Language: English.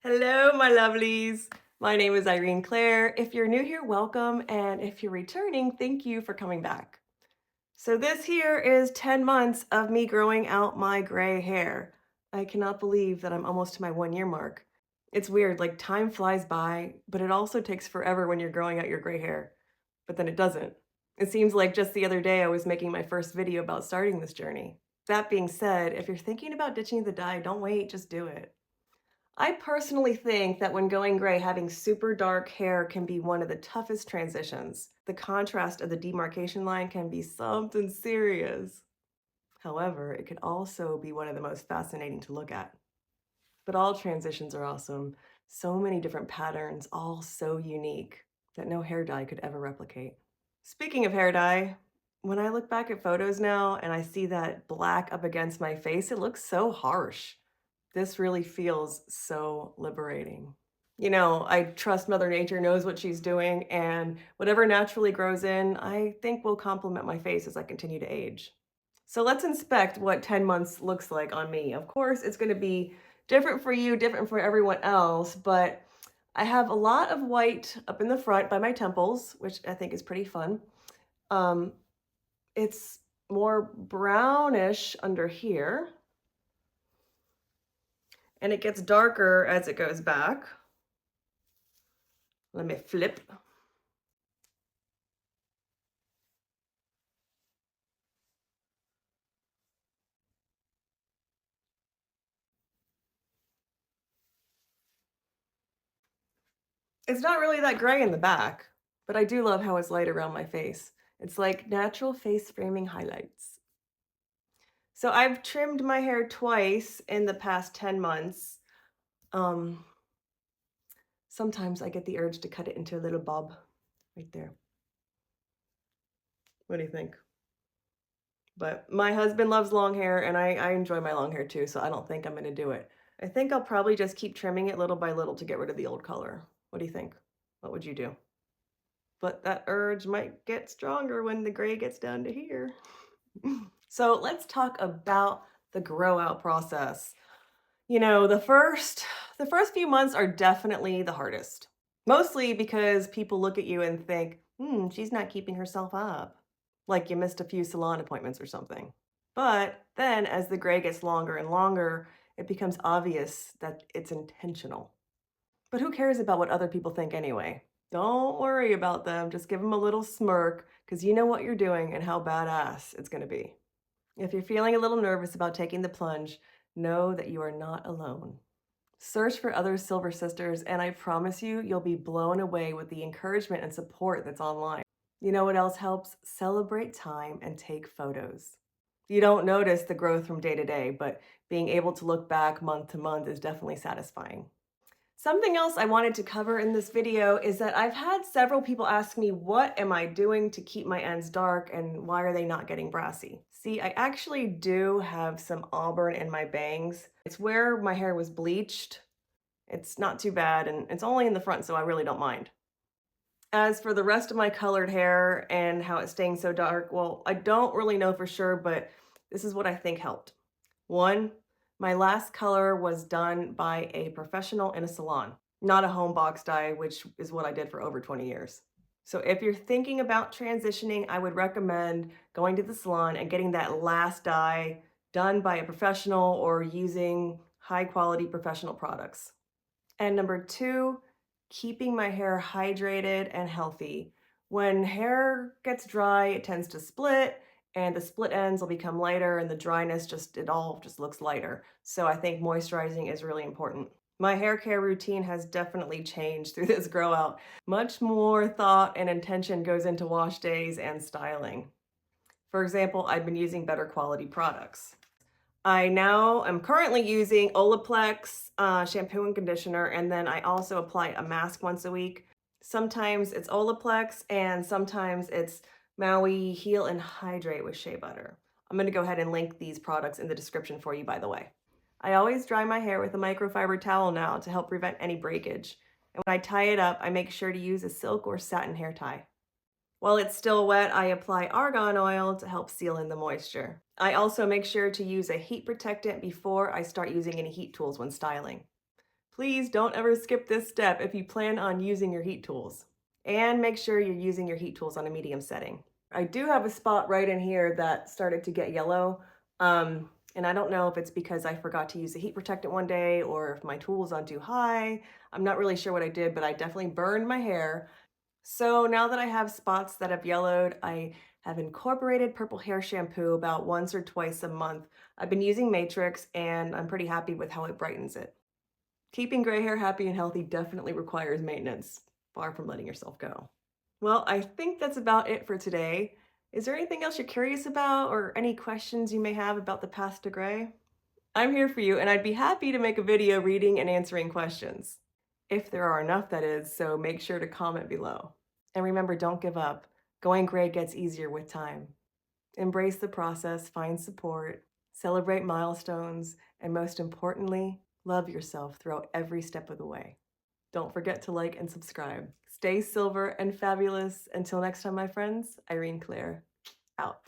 Hello, my lovelies. My name is Irene Claire. If you're new here, welcome. And if you're returning, thank you for coming back. So this here is 10 months of me growing out my gray hair. I cannot believe that I'm almost to my 1 year mark. It's weird, like time flies by, but it also takes forever when you're growing out your gray hair. But then it doesn't. It seems like just the other day I was making my first video about starting this journey. That being said, if you're thinking about ditching the dye, don't wait, just do it. I personally think that when going gray, having super dark hair can be one of the toughest transitions. The contrast of the demarcation line can be something serious. However, it could also be one of the most fascinating to look at. But all transitions are awesome. So many different patterns, all so unique that no hair dye could ever replicate. Speaking of hair dye, when I look back at photos now and I see that black up against my face, it looks so harsh. This really feels so liberating. I trust Mother Nature knows what she's doing, and whatever naturally grows in, I think will complement my face as I continue to age. So let's inspect what 10 months looks like on me. Of course, it's going to be different for you, different for everyone else, but I have a lot of white up in the front by my temples, which I think is pretty fun. Um, it's more brownish under here, and it gets darker as it goes back. Let me flip. It's not really that gray in the back, but I do love how it's light around my face. It's like natural face framing highlights. So I've trimmed my hair twice in the past 10 months. Um, Sometimes I get the urge to cut it into a little bob right there. What do you think? But my husband loves long hair and I enjoy my long hair too, so I don't think I'm gonna do it. I think I'll probably just keep trimming it little by little to get rid of the old color. What do you think? What would you do? But that urge might get stronger when the gray gets down to here. So let's talk about the grow out process. The first few months are definitely the hardest. Mostly because people look at you and think, she's not keeping herself up. Like you missed a few salon appointments or something. But then as the gray gets longer and longer, it becomes obvious that it's intentional. But who cares about what other people think anyway? Don't worry about them. Just give them a little smirk because you know what you're doing and how badass it's going to be. If you're feeling a little nervous about taking the plunge, know that you are not alone. Search for other Silver Sisters, and I promise you, you'll be blown away with the encouragement and support that's online. You know what else helps? Celebrate time and take photos. You don't notice the growth from day to day, but being able to look back month to month is definitely satisfying. Something else I wanted to cover in this video is that I've had several people ask me, what am I doing to keep my ends dark and why are they not getting brassy? See, I actually do have some auburn in my bangs. It's where my hair was bleached. It's not too bad and it's only in the front, so I really don't mind. As for the rest of my colored hair and how it's staying so dark, well, I don't really know for sure, but this is what I think helped. One, my last color was done by a professional in a salon, not a home box dye, which is what I did for over 20 years. So if you're thinking about transitioning, I would recommend going to the salon and getting that last dye done by a professional or using high quality professional products. And number two, keeping my hair hydrated and healthy. When hair gets dry, it tends to split and the split ends will become lighter and the dryness it all just looks lighter. So I think moisturizing is really important. My hair care routine has definitely changed through this grow out. Much more thought and intention goes into wash days and styling. For example, I've been using better quality products. I now am currently using Olaplex shampoo and conditioner, and then I also apply a mask once a week. Sometimes it's Olaplex, and sometimes it's Maui Heal and Hydrate with shea butter. I'm going to go ahead and link these products in the description for you, by the way. I always dry my hair with a microfiber towel now to help prevent any breakage. And when I tie it up, I make sure to use a silk or satin hair tie. While it's still wet, I apply Argan Oil to help seal in the moisture. I also make sure to use a heat protectant before I start using any heat tools when styling. Please don't ever skip this step if you plan on using your heat tools. And make sure you're using your heat tools on a medium setting. I do have a spot right in here that started to get yellow. And I don't know if it's because I forgot to use the heat protectant one day or if my tool was on too high. I'm not really sure what I did, but I definitely burned my hair. So now that I have spots that have yellowed, I have incorporated purple hair shampoo about once or twice a month. I've been using Matrix and I'm pretty happy with how it brightens it. Keeping gray hair happy and healthy definitely requires maintenance, far from letting yourself go. Well, I think that's about it for today. Is there anything else you're curious about or any questions you may have about the path to gray? I'm here for you and I'd be happy to make a video reading and answering questions. If there are enough, that is, so make sure to comment below. And remember, don't give up. Going gray gets easier with time. Embrace the process, find support, celebrate milestones, and most importantly, love yourself throughout every step of the way. Don't forget to like and subscribe. Stay silver and fabulous. Until next time, my friends, Irene Claire, out.